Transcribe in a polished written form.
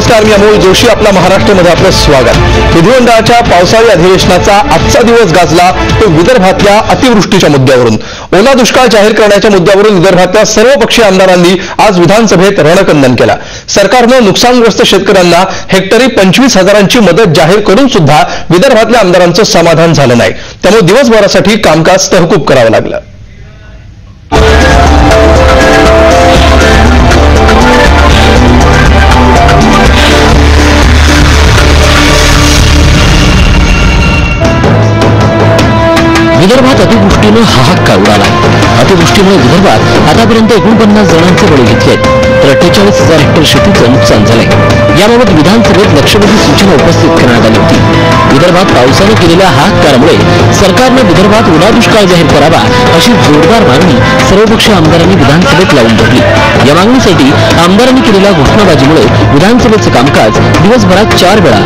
नमस्कार, मी अमोल जोशी. आपला महाराष्ट्रामध्ये आपलं स्वागत. विधिमंडळाच्या पावसाळी अधिवेशनाचा आजचा दिवस गाजला तो विदर्भातल्या अतिवृष्टीच्या मुद्द्यावरून. ओला दुष्काळ जाहीर करण्याच्या मुद्द्यावरून विदर्भातल्या सर्वपक्षीय आमदारांनी आज विधानसभेत रणकंदन केलं. सरकारनं नुकसानग्रस्त शेतकऱ्यांना हेक्टरी 25,000ची मदत जाहीर करून सुद्धा विदर्भातल्या आमदारांचं समाधान झालं नाही. त्यामुळे दिवसभरासाठी कामकाज तहकूब करावं लागलं. विदर्भात अतिवृष्टीनं हाहाकार उडाला. अतिवृष्टीमुळे विदर्भात आतापर्यंत 49 जणांचे बळी घेतलेत, तर 48,000 हेक्टर शेतीचं नुकसान झालंय. याबाबत विधानसभेत लक्षवेधी सूचना उपस्थित करण्यात आली होती. विदर्भात पावसाने केलेल्या हाहाकारामुळे सरकारनं विदर्भात ओला दुष्काळ जाहीर करावा अशी जोरदार मागणी सर्वपक्षीय आमदारांनी विधानसभेत लावून धरली. या मागणीसाठी आमदारांनी केलेल्या घोषणाबाजीमुळे विधानसभेचं कामकाज दिवसभरात 4 वेळा